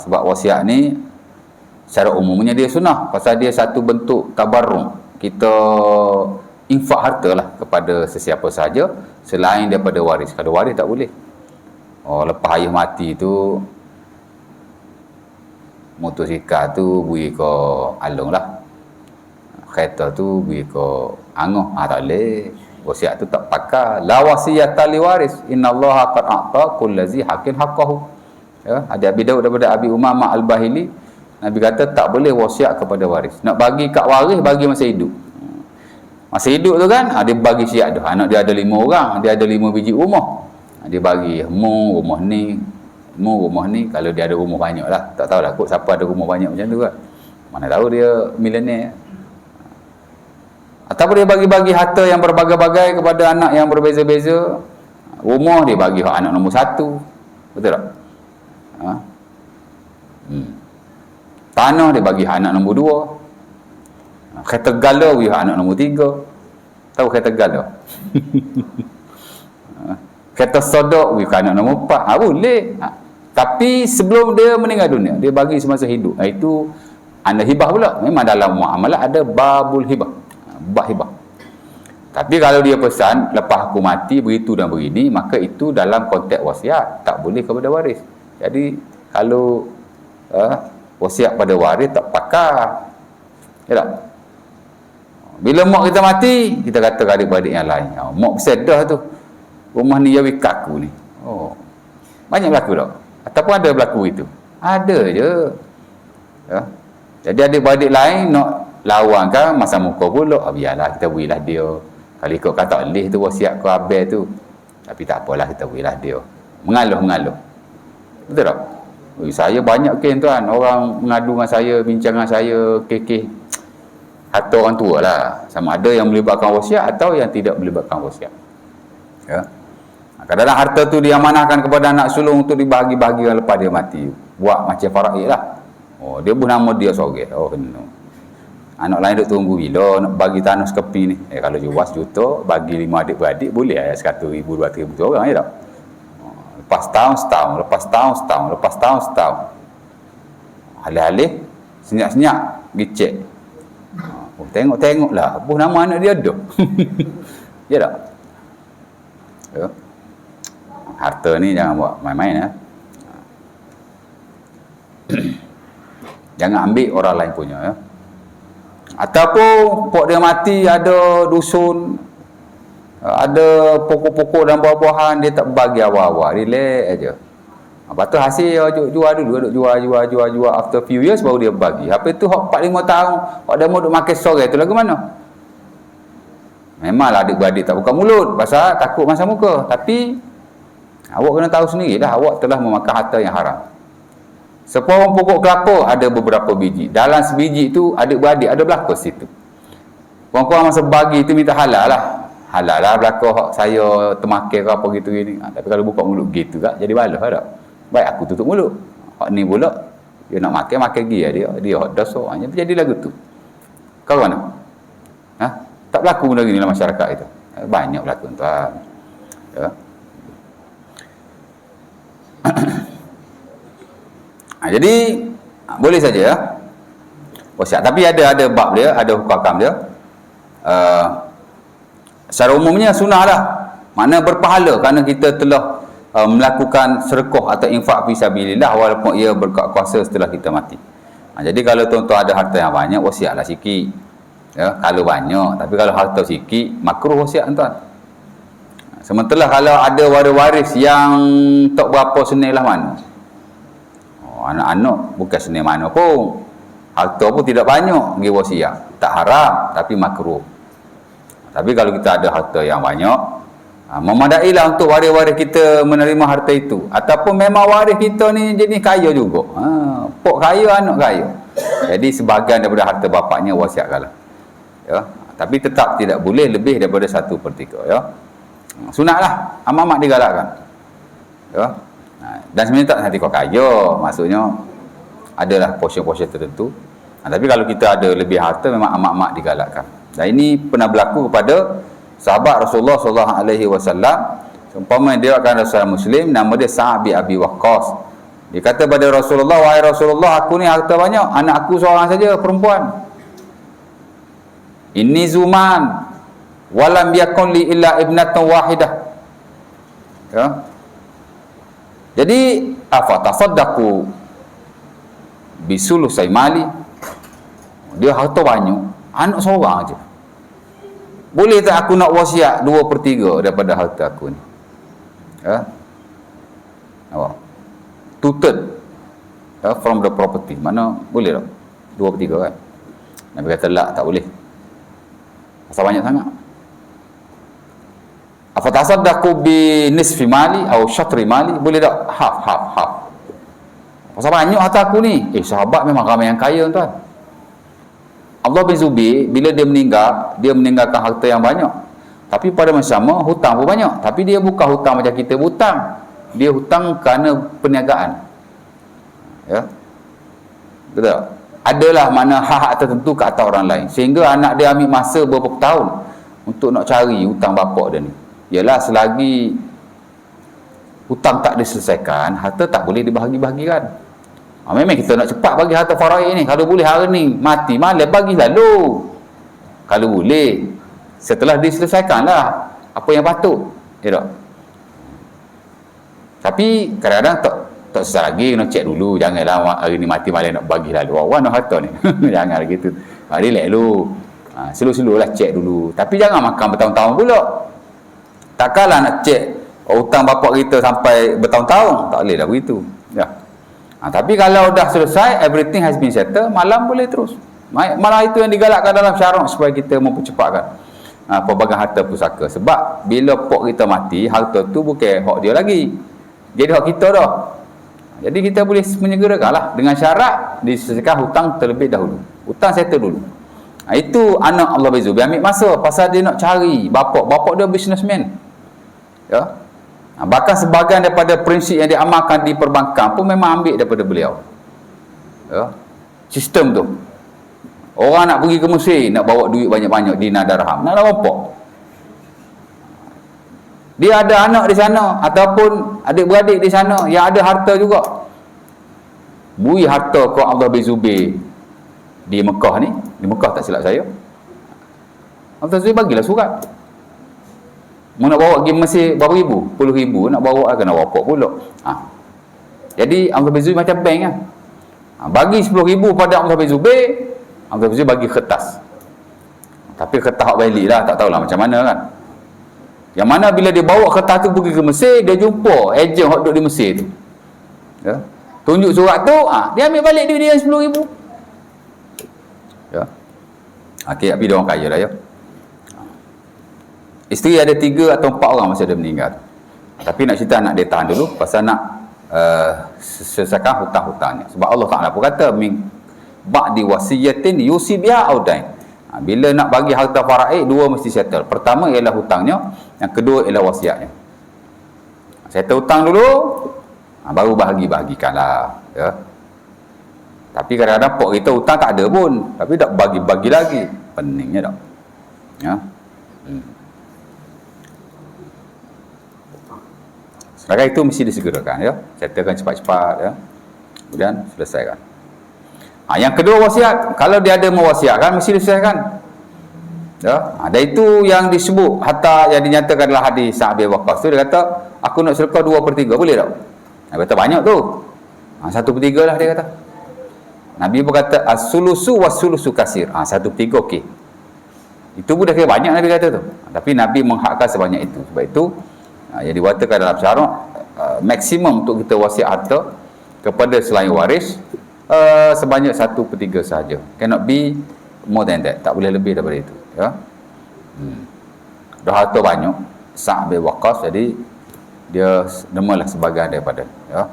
Sebab wasiat ni secara umumnya dia sunnah, pasal dia satu bentuk tabarrung. Kita infak harta lah kepada sesiapa sahaja selain daripada waris. Kalau waris tak boleh. Lepas ayah mati tu, motosikal tu beri ke alung lah, kereta tu beri ke angoh. Tak boleh. Wasiat tu tak pakai. La wasiyata li waris, innallaha qad a'ta kullazi haqqin haqqahu. Ya, ada Abi Daud daripada Abi Umamah Al-Bahili, Nabi kata tak boleh wasiat kepada waris. Nak bagi kat waris, bagi masa hidup. Masa hidup tu kan, dia bagi siap tu. Anak dia ada 5 orang, dia ada 5 biji rumah. Dia bagi rumah ni, rumah ni. Kalau dia ada rumah banyak lah, tak tahulah kot siapa ada rumah banyak macam tu kan. Mana tahu dia milioner. Ataupun dia bagi-bagi harta yang berbagai-bagai kepada anak yang berbeza-beza. Rumah dia bagi anak nombor 1. Betul tak? Tanah dia bagi anak nombor 2. Kereta gala bagi anak nombor 3. Tahu kereta gala? Kereta sodok bagi anak nombor 4. Boleh. Tapi sebelum dia meninggal dunia, dia bagi semasa hidup. Itu anda hibah pula. Memang dalam muamalah ada babul hibah. Bab hibah. Tapi kalau dia pesan, lepas aku mati begitu dan begini, maka itu dalam konteks wasiat, tak boleh kepada waris. Jadi kalau wasiat pada waris tak pakai. Ya tak? Bila mak kita mati, kita kata ke adik-beradik yang lain, mak bersedah tu, rumah ni ya wika aku ni. Banyak berlaku tak? Ataupun ada berlaku itu? Ada je. Ya? Jadi adik-beradik lain nak lawan kan masa muka pula, biarlah kita berilah dia. Kalau ikut kata leh tu wasiat ke abang tu, tapi tak apalah, kita berilah dia. Mengaluh. Betul tak? Saya banyak kes tuan, orang mengadu dengan saya, bincang dengan saya, kekeh harta orang tua lah. Sama ada yang melibatkan wasiat atau yang tidak melibatkan wasiat. Ya. Kadang-kadang harta tu diamanahkan kepada anak sulung untuk dibahagi-bahagikan lepas dia mati. Buat macam faraid lah. Dia pun nama dia sorang. Kena. Anak lain duk tunggu bila nak bagi tanah sekepi ni. Kalau jual sejuta, bagi 5 adik-beradik boleh lah, 100,000, 200,000 orang je tak? Lepas tahun, lepas tahun. Alih-alih, senyap-senyap, pergi cek. Tengok lah, apa nama anak dia ada? Ya tak? Ya. Harta ni jangan buat main-main ya. Jangan ambil orang lain punya ya. Ataupun pok dia mati ada dusun, ada pokok-pokok dan buah-buahan, dia tak bagi awal-awal, relax aja. Lepas tu hasil jual dulu, jual after few years baru dia bagi. Apa tu hak 4-5 tahun, hak dia mau duk makan sore tu lagu mana? Memanglah adik-beradik tak buka mulut pasal takut masa muka, tapi awak kena tahu sendirilah, awak telah memakan harta yang haram. Seporong pokok kelapa ada beberapa biji. Dalam sebiji tu adik-beradik ada belaka situ. Korang-korang masa bagi tu minta halal lah. Halal lah belaka hak saya termakan ke apa gitu gini. Tapi kalau buka mulut gitu kan jadi balas tak? Baik aku tutup mulut. Hak ni pula dia nak makan dia. Dia hak dosa. Jadi lagu tu. Kau mana? Tak berlaku benda gini dalam masyarakat itu. Banyak berlaku tuan. Ya. Jadi boleh saja ya wasiat, tapi ada bab dia, ada hukum dia. Secara umumnya sunnah lah, makna berpahala kerana kita telah melakukan sedekah atau infak fisabilillah walaupun ia berkat kuasa setelah kita mati. Jadi kalau tuan-tuan ada harta yang banyak, wasiatlah sikit ya, kalau banyak. Tapi kalau harta sikit, makruh wasiat tuan. Sementara kalau ada waris-waris yang tak berapa senil lah mana, anak-anak bukan senil mana pun, harta pun tidak banyak, pergi wasiat tak haram tapi makruh. Tapi kalau kita ada harta yang banyak, memadailah untuk waris-waris kita menerima harta itu. Ataupun memang waris kita ni jenis kaya juga, pok kaya, anak kaya, jadi sebahagian daripada harta bapaknya wasiatkanlah ya. Tapi tetap tidak boleh lebih daripada 1/3 ya. Sunatlah, amat-amat digalakkan ya. Dan sebenarnya tak nanti kau kaya, maksudnya adalah portion-portion tertentu. Tapi kalau kita ada lebih harta, memang amat-amat digalakkan. Dan ini pernah berlaku kepada sahabat Rasulullah SAW. Seumpama dia akan Rasulullah Muslim, nama dia Sa'ad bin Abi Waqqas. Dia kata pada Rasulullah, wahai Rasulullah, aku ni harta banyak, anak aku seorang saja perempuan. Inni zuman walam yakun li illa ibnatan wahidah. Ya. Jadi afa tasaddaqu bisulusai mali. Dia harta banyak, anak seorang aja. Boleh tak aku nak wasiat 2/3 daripada harta aku ni? Ya. Awak. 2/3 from the property. Mana boleh tak? 2/3 kan? Nabi kata tak boleh. Pasal banyak sangat. Afatasaddaqu bi nisfi mali atau syatri mali, boleh tak? Half. Pasal banyak harta aku ni. Sahabat memang ramai yang kaya tuan. Abdullah bin Zubair bila dia meninggalkan harta yang banyak. Tapi pada masa sama hutang pun banyak. Tapi dia bukan hutang macam kita berhutang. Dia hutang kerana perniagaan. Ya. Betul. Adalah mana hak tertentu ke atas orang lain. Sehingga anak dia ambil masa beberapa tahun untuk nak cari hutang bapak dia ni. Ialah selagi hutang tak diselesaikan, harta tak boleh dibahagi-bahagikan. Memang kita nak cepat bagi harta faraid ni. Kalau boleh hari ni mati malam bagi lalu. Kalau boleh setelah diselesaikanlah apa yang patut. Ya tak? Tapi kadang-kadang tak selesai lagi, nak cek dulu. Janganlah hari ni mati malam nak bagi lalu. Awak nak harta ni. Jangan gitu. Relax dulu. Slow-slow lah cek dulu. Tapi jangan makan bertahun-tahun pula. Takkanlah nak cek hutang bapak kita sampai bertahun-tahun. Tak boleh dah begitu. Ya. Tapi kalau dah selesai, everything has been settled, malam boleh terus. Malah itu yang digalakkan dalam syarak supaya kita mempercepatkan pelbagai harta pusaka. Sebab bila pok kita mati, harta tu bukan hak dia lagi. Jadi hak kita dah. Jadi kita boleh menyegerakanlah dengan syarat diselesaikan hutang terlebih dahulu. Hutang settle dulu. Itu anak Allah bin Zubair ambil masa pasal dia nak cari bapak dia businessman. Ya. Bahkan sebahagian daripada prinsip yang diamalkan di perbankan pun memang ambil daripada beliau. Ya. Sistem tu. Orang nak pergi ke Mesir, nak bawa duit banyak-banyak dinar dirham, nak bawa. Dia ada anak di sana ataupun adik-beradik di sana yang ada harta juga. Bui harta kau Abdullah bin Zubair di Mekah ni, di Mekah tak silap saya. Abdullah bin Zubair bagilah surat. Mau nak bawa pergi Mesir berapa ribu? 10,000 nak bawa kena bawa pula. Jadi Abdullah bin Zubair macam bank kan. Bagi 10,000 pada Abdullah bin Zubair, Abdullah bin Zubair bagi kertas. Tapi kertas hak balik lah, tak tahulah macam mana kan. Yang mana bila dia bawa kertas tu pergi ke Mesir, dia jumpa ejen hak duduk di Mesir tu. Ya. Tunjuk surat tu, dia ambil balik duit dia 10,000. Ya. Okey, tapi dia orang kaya lah ya. Isteri ada 3 atau 4 orang masa dia meninggal. Tapi nak cerita anak dia tahan dulu pasal nak selesaikan hutang-hutangnya. Sebab Allah Ta'ala pun kata min ba'di wasiyatin yusi biha audain. Bila nak bagi harta faraid, 2 mesti settle. Pertama ialah hutangnya, yang kedua ialah wasiatnya. Settle hutang dulu, baru bahagi-bahagikanlah. Ya. Tapi kadang-kadang pok kita hutang tak ada pun, tapi tak bagi-bagi lagi. Peningnya tak. Ya. Sekarang itu mesti disegerakan ya. Settlekan cepat-cepat ya. Kemudian selesaikan. Yang kedua wasiat, kalau dia ada mewasiatkan mesti diselesaikan. Ya, dan itu yang disebut hatta yang dinyatakan dalam hadis Sa'ad bin Waqqas tu, dia kata aku nak sedekah 2/3, boleh tak? Dia kata banyak tu. 1/3 lah dia kata. Nabi berkata as-sulusu was-sulusu kasir. 1/3 okey. Itu pun dah kira banyak Nabi kata tu. Tapi Nabi menghakkan sebanyak itu. Sebab itu yang diwatakan dalam syarak maksimum untuk kita wasiat harta kepada selain waris sebanyak 1/3 sahaja. Cannot be more than that. Tak boleh lebih daripada itu ya. Dah harta banyak Sa'ad bin Waqqas, jadi dia nemalah sebagian daripada ya.